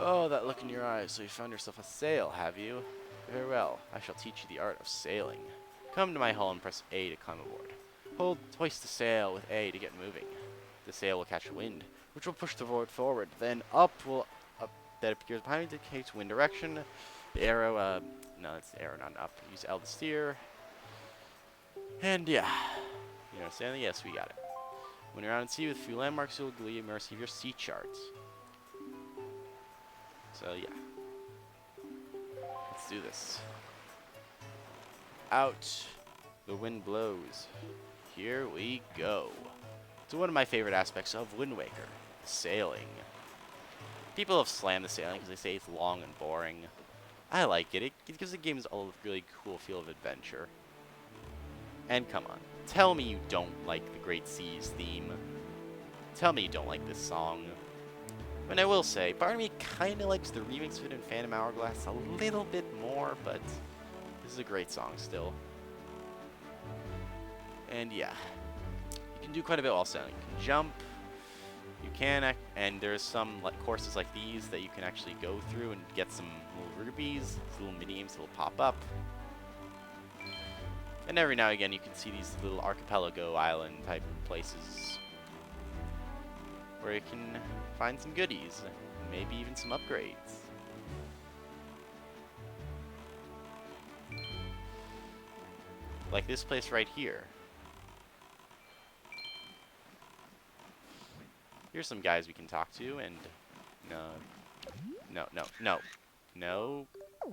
Oh, that look in your eyes. So you found yourself a sail, have you? Very well. I shall teach you the art of sailing. Come to my hull and press A to climb aboard. Hoist the sail with A to get moving. The sail will catch wind, which will push the boat forward. Then up that appears behind me indicates wind direction. The arrow, no, it's the arrow, not up. Use L to steer. And yeah, you understand? Yes, we got it. When you're out at sea with a few landmarks, you'll receive your sea charts. So yeah, let's do this. Out, the wind blows. Here we go. So one of my favorite aspects of Wind Waker, sailing. People have slammed the sailing because they say it's long and boring. I like it. It gives the games a really cool feel of adventure. And come on, tell me you don't like the Great Seas theme. Tell me you don't like this song. And I will say, part of me kind of likes the remix of it in Phantom Hourglass a little bit more, but this is a great song still. And yeah, you can do quite a bit while sailing. You can jump, you can, and there's some courses like these that you can actually go through and get some little rubies, little mini-games that will pop up. And every now and again you can see these little archipelago island type places where you can find some goodies, maybe even some upgrades. Like this place right here. Here's some guys we can talk to, and no,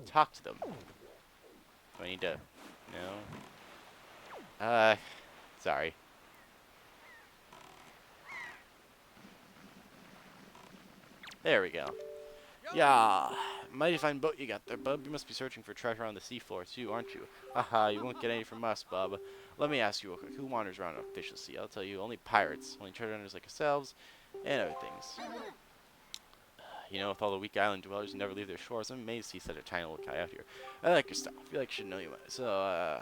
talk to them. Do I need to, no? Sorry. There we go. Yeah, mighty fine boat you got there, bub. You must be searching for treasure on the seafloor too, aren't you? Haha, you won't get any from us, bub. Let me ask you real quick, who wanders around on a fishless sea? I'll tell you, only pirates, only treasure hunters like ourselves, and other things. You know, with all the weak island dwellers who never leave their shores, I'm amazed to see such a tiny little guy out here. I like your style. I feel like I should know you. So,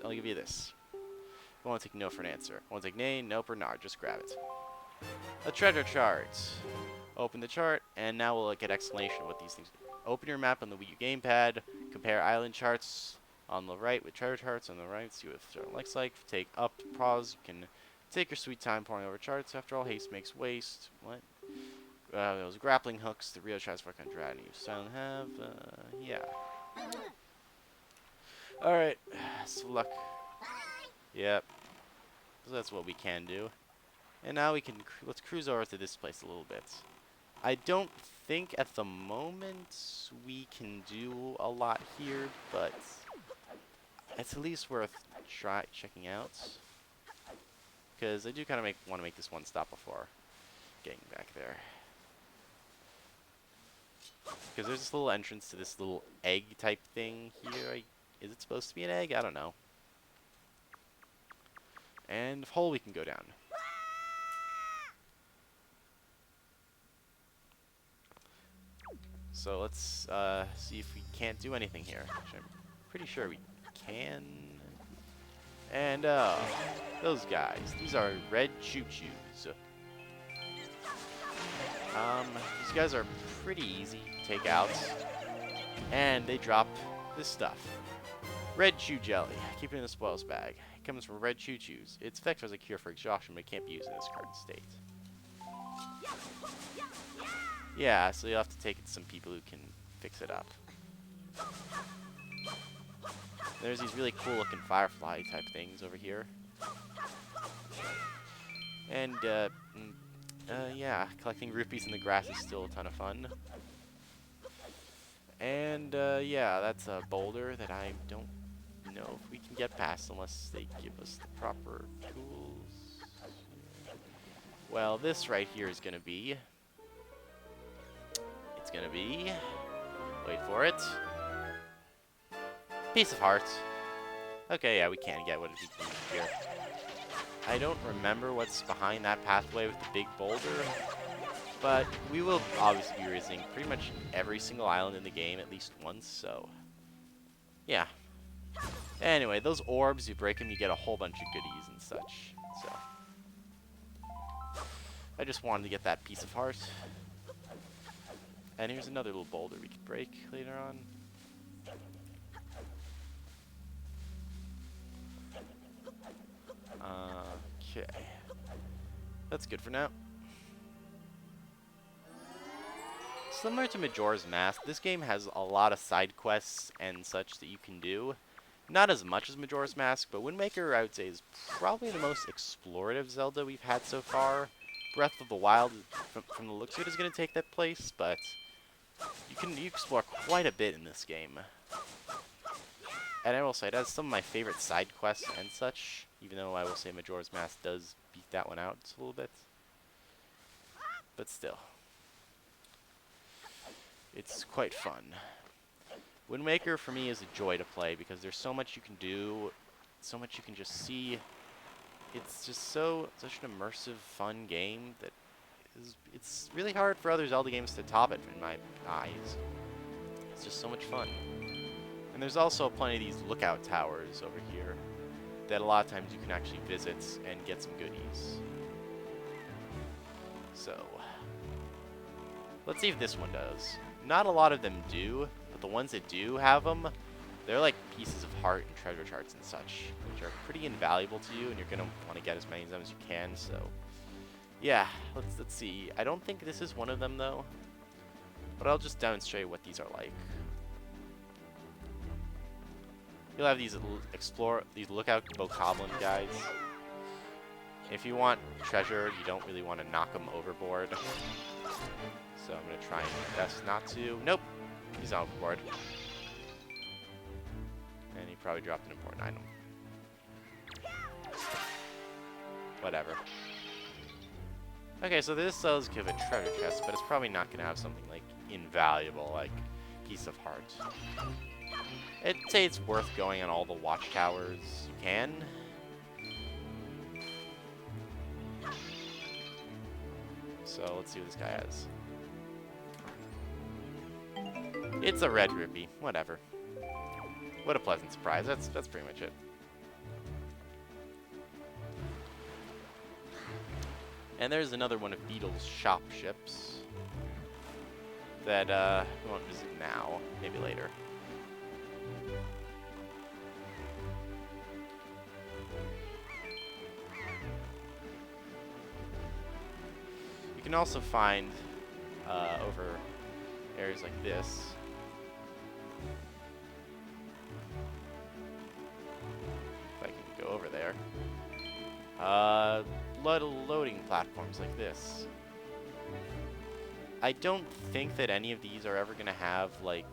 I'll give you this. I won't take no for an answer. I won't take nay, nope, or nard. Just grab it. A treasure chart. Open the chart, and now we'll get explanation of what these things do. Open your map on the Wii U gamepad. Compare island charts on the right with treasure charts on the right. See what it looks like. Take up to pause. You can take your sweet time poring over charts. After all, haste makes waste. What? Those grappling hooks. The real tries for Condrad. You silent have. Yeah. Alright. So luck. Yep. So that's what we can do. And now we can, let's cruise over to this place a little bit. I don't think at the moment we can do a lot here, but it's at least worth checking out. Because I do kind of want to make this one stop before getting back there. Because there's this little entrance to this little egg type thing here. Is it supposed to be an egg? I don't know. And hole we can go down. So let's see if we can't do anything here. Which I'm pretty sure we can. And those guys. These are red choo-choos. These guys are pretty easy to take out. And they drop this stuff. Red chew jelly. Keep it in the spoils bag. It comes from red choo-choos. It's effective as a cure for exhaustion, but it can't be used in this current state. Yeah, so you'll have to take it to some people who can fix it up. There's these really cool looking firefly type things over here. And, yeah, collecting rupees in the grass is still a ton of fun. And, yeah, that's a boulder that I don't know if we can get past unless they give us the proper tools. Well, this right here is going to be... It's going to be... Wait for it. Piece of heart. Okay, yeah, we can get what we can here. I don't remember what's behind that pathway with the big boulder, but we will obviously be visiting pretty much every single island in the game at least once, so... Yeah. Anyway, those orbs, you break them, you get a whole bunch of goodies and such, so... I just wanted to get that piece of heart. And here's another little boulder we could break later on. Okay. That's good for now. Similar to Majora's Mask, this game has a lot of side quests and such that you can do. Not as much as Majora's Mask, but Wind Waker, I would say, is probably the most explorative Zelda we've had so far. Breath of the Wild, from the looks of it, is going to take that place, but you explore quite a bit in this game. And I will say, it has some of my favorite side quests and such, even though I will say Majora's Mask does beat that one out a little bit. But still. It's quite fun. Wind Waker, for me, is a joy to play because there's so much you can do, so much you can just see. It's just such an immersive, fun game that it's really hard for other Zelda games to top it in my eyes. It's just so much fun. And there's also plenty of these lookout towers over here that a lot of times you can actually visit and get some goodies. So, let's see if this one does. Not a lot of them do, but the ones that do have them, they're like pieces of heart and treasure charts and such, which are pretty invaluable to you, and you're gonna want to get as many of them as you can. So, yeah, let's see. I don't think this is one of them though, but I'll just demonstrate what these are like. You'll have these lookout bokoblin guys. If you want treasure, you don't really want to knock them overboard. So I'm going to try and best not to. Nope, he's not overboard. And he probably dropped an important item. Whatever. Okay, so this does give a treasure chest, but it's probably not going to have something like invaluable, like piece of heart. I'd say it's worth going on all the watchtowers you can. So let's see what this guy has. It's a red rupee. Whatever. What a pleasant surprise. That's pretty much it. And there's another one of Beetle's shop ships that we won't visit now. Maybe later. You can also find over areas like this. If I can go over there. Loading platforms like this. I don't think that any of these are ever going to have, like,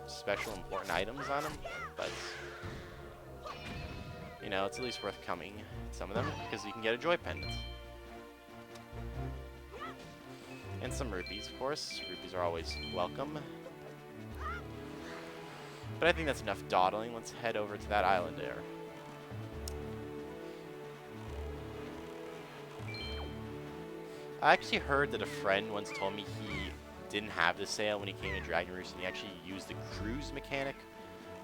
special important items on them, but, you know, it's at least worth coming some of them, because you can get a joy pendant. And some rupees, of course. Rupees are always welcome. But I think that's enough dawdling. Let's head over to that island there. I actually heard that a friend once told me he didn't have the sail when he came to Dragon Roost, and he actually used the cruise mechanic,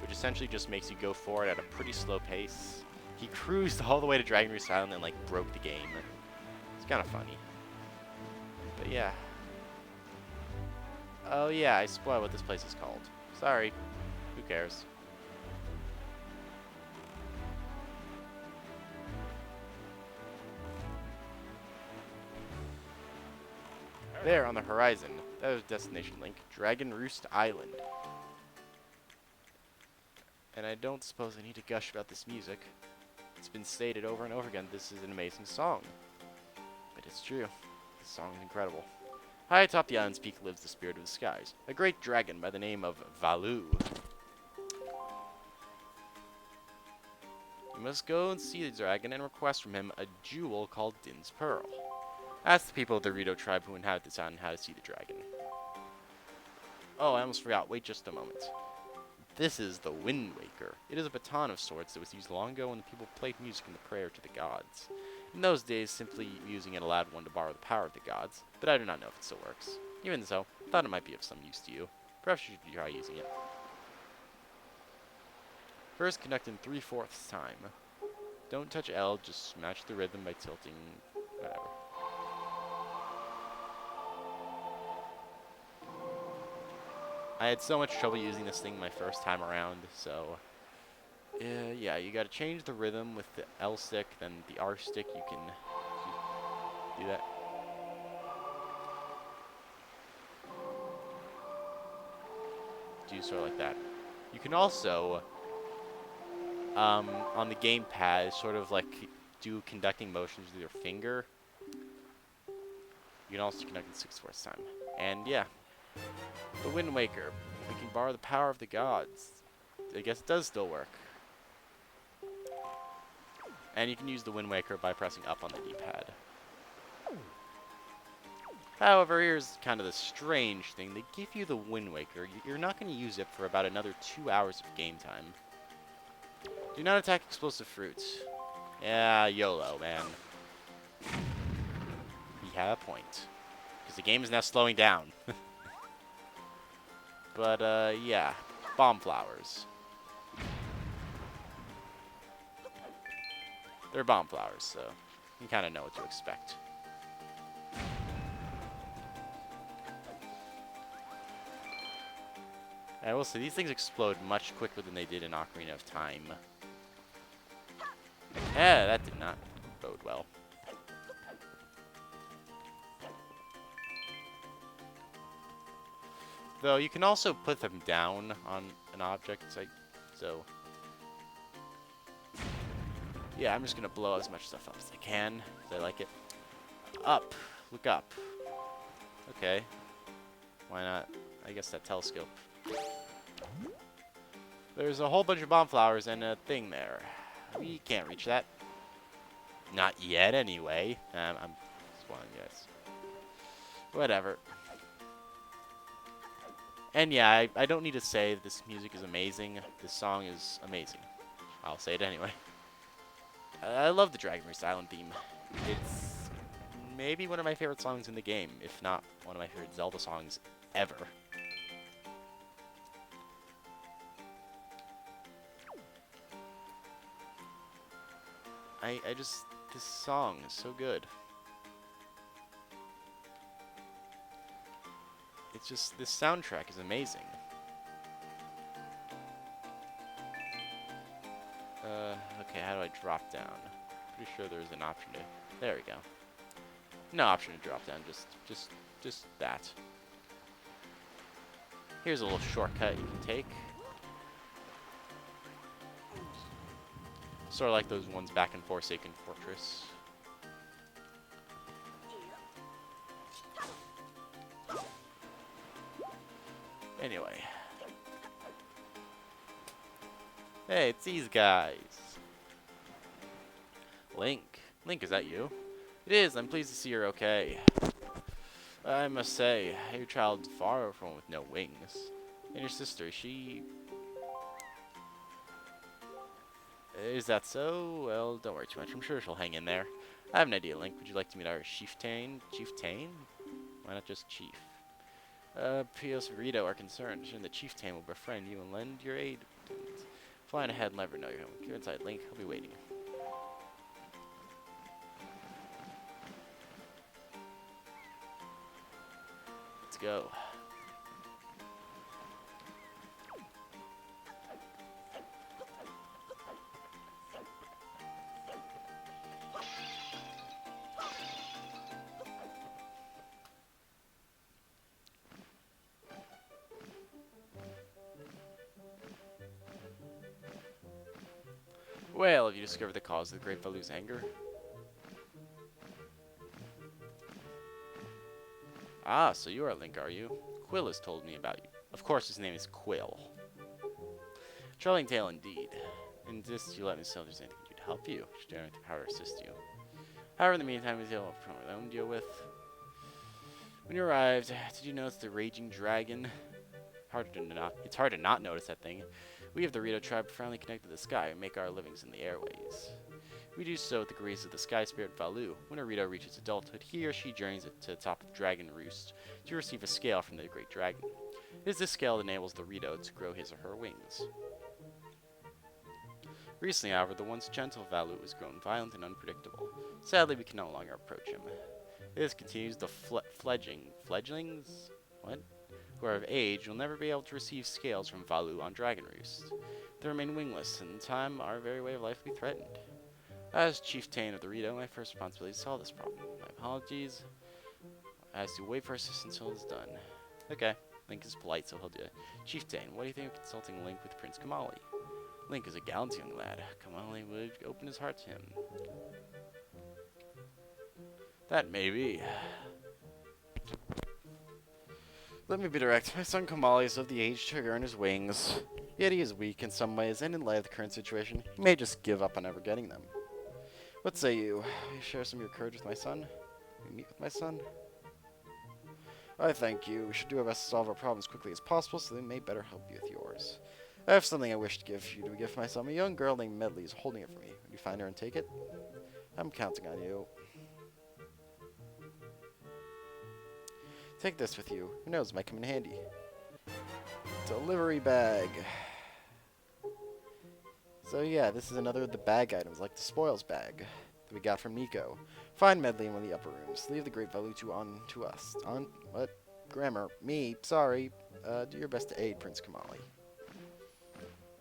which essentially just makes you go forward at a pretty slow pace. He cruised all the way to Dragon Roost Island and, like, broke the game. It's kind of funny. But yeah. Oh yeah, I spoiled what this place is called. Sorry. Who cares? There on the horizon, that is destination link, Dragon Roost Island. And I don't suppose I need to gush about this music. It's been stated over and over again, this is an amazing song. But it's true. This song is incredible. High atop the island's peak lives the spirit of the skies, a great dragon by the name of Valu. You must go and see the dragon and request from him a jewel called Din's Pearl. Ask the people of the Rito tribe who inhabit this island how to see the dragon. Oh, I almost forgot. Wait just a moment. This is the Wind Waker. It is a baton of sorts that was used long ago when the people played music in the prayer to the gods. In those days, simply using it allowed one to borrow the power of the gods, but I do not know if it still works. Even so, I thought it might be of some use to you. Perhaps you should try using it. First, connect in 3/4 time. Don't touch L, just smash the rhythm by tilting, whatever. I had so much trouble using this thing my first time around, so... yeah, you gotta change the rhythm with the L stick, then the R stick, you can do that. Do sort of like that. You can also, on the gamepad, sort of like do conducting motions with your finger. You can also connect in 6/4 time. And yeah, the Wind Waker. We can borrow the power of the gods. I guess it does still work. And you can use the Wind Waker by pressing up on the D-pad. However, here's kind of the strange thing. They give you the Wind Waker. You're not going to use it for about another 2 hours of game time. Do not attack explosive fruits. Yeah, YOLO, man. You have a point. Because the game is now slowing down. But, yeah. Bomb flowers. They're bomb flowers, so you kind of know what to expect. I will say, these things explode much quicker than they did in Ocarina of Time. Yeah, that did not bode well. Though, you can also put them down on an object, so... Yeah, I'm just going to blow as much stuff up as I can, because I like it. Up. Look up. Okay. Why not? I guess that telescope. There's a whole bunch of bomb flowers and a thing there. We can't reach that. Not yet, anyway. I'm spoiling you guys. Whatever. And yeah, I don't need to say that this music is amazing. This song is amazing. I'll say it anyway. I love the Dragon Roost Island theme. It's maybe one of my favorite songs in the game, if not one of my favorite Zelda songs ever. This song is so good. It's just, this soundtrack is amazing. Okay, how do I drop down? Pretty sure there's an option to, there we go. No option to drop down, just that. Here's a little shortcut you can take. Sort of like those ones back in Forsaken Fortress. Anyway. Hey, it's these guys. Link. Link, is that you? It is. I'm pleased to see you're okay. I must say, your child's far from with no wings. And your sister, she... Is that so? Well, don't worry too much. I'm sure she'll hang in there. I have an idea, Link. Would you like to meet our chieftain? Chieftain? Why not just chief? Pios and Rito are concerned, and the chieftain will befriend you and lend your aid. Fly on ahead and let her know you're home. Get inside, Link. I'll be waiting. Let's go. Well, have you discovered the cause of the Great Valu's anger? Ah, so you are Link, are you? Quill has told me about you. Of course, his name is Quill. Troubling tale indeed. In this, you let me know if there's anything to help you. Should I have the power to assist you? However, in the meantime, we deal with our own deal with. When you arrived, did you notice the raging dragon? It's hard to not notice that thing. We of the Rito tribe profoundly connected to the sky and make our livings in the airways. We do so with the grace of the sky spirit Valu. When a Rito reaches adulthood, he or she journeys to the top of Dragon Roost to receive a scale from the great dragon. It is this scale that enables the Rito to grow his or her wings. Recently, however, the once gentle Valu has grown violent and unpredictable. Sadly, we can no longer approach him. This continues the fledglings? What? who are of age will never be able to receive scales from Valu on Dragon Roost. They remain wingless, and in time our very way of life will be threatened. As Chieftain of the Rito, my first responsibility is to solve this problem. My apologies. I have to wait for assistance until it's done. Okay. Link is polite, so he'll do it. Chieftain, what do you think of consulting Link with Prince Kamali? Link is a gallant young lad. Kamali would open his heart to him. That may be. Let me be direct. My son Kamali is of the age to earn his wings. Yet he is weak in some ways, and in light of the current situation, he may just give up on ever getting them. What say you? Will you share some of your courage with my son? Will you meet with my son? I thank you. We should do our best to solve our problems as quickly as possible so they may better help you with yours. I have something I wish to give you to gift my son. A young girl named Medley is holding it for me. Would you find her and take it? I'm counting on you. Take this with you. Who knows, it might come in handy. Delivery bag. So yeah, this is another of the bag items, like the spoils bag that we got from Nico. Find Medley in one of the upper rooms. Leave the Great Valutu on to us. On what? Grammar. Me. Sorry. Do your best to aid Prince Kamali.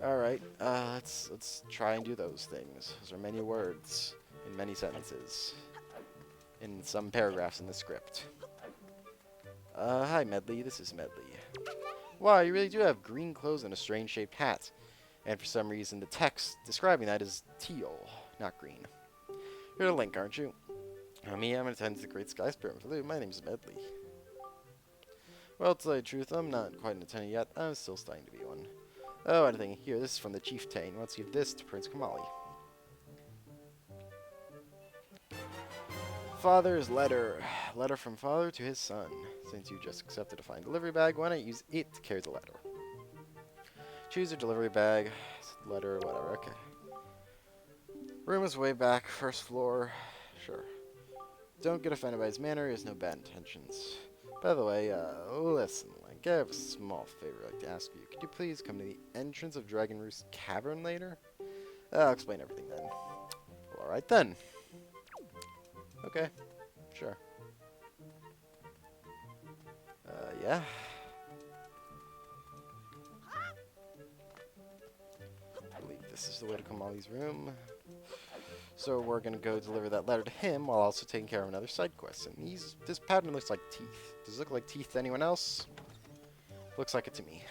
Alright, let's try and do those things. Those are many words in many sentences. In some paragraphs in the script. Hi Medley, this is Medley. Wow, you really do have green clothes and a strange shaped hat. And for some reason the text describing that is teal, not green. You're a Link, aren't you? Me, I'm an attendant to the Great Sky Spirit. My name's Medley. Well, to tell you the truth, I'm not quite an attendant yet. I'm still starting to be one. Oh, anything here. This is from the Chieftain. Let's give this to Prince Kamali. Father's letter. Letter from father to his son. Since you just accepted a fine delivery bag, why not use it to carry the letter? Choose your delivery bag. Letter, whatever. Okay. Room is way back. First floor. Sure. Don't get offended by his manner. He has no bad intentions. By the way, listen, Link, I have a small favor I'd like to ask you. Could you please come to the entrance of Dragon Roost Cavern later? I'll explain everything then. Well, alright then. Okay, sure. Yeah. I believe this is the way to Kamali's room. So we're gonna go deliver that letter to him while also taking care of another side quest. And this pattern looks like teeth. Does it look like teeth to anyone else? Looks like it to me.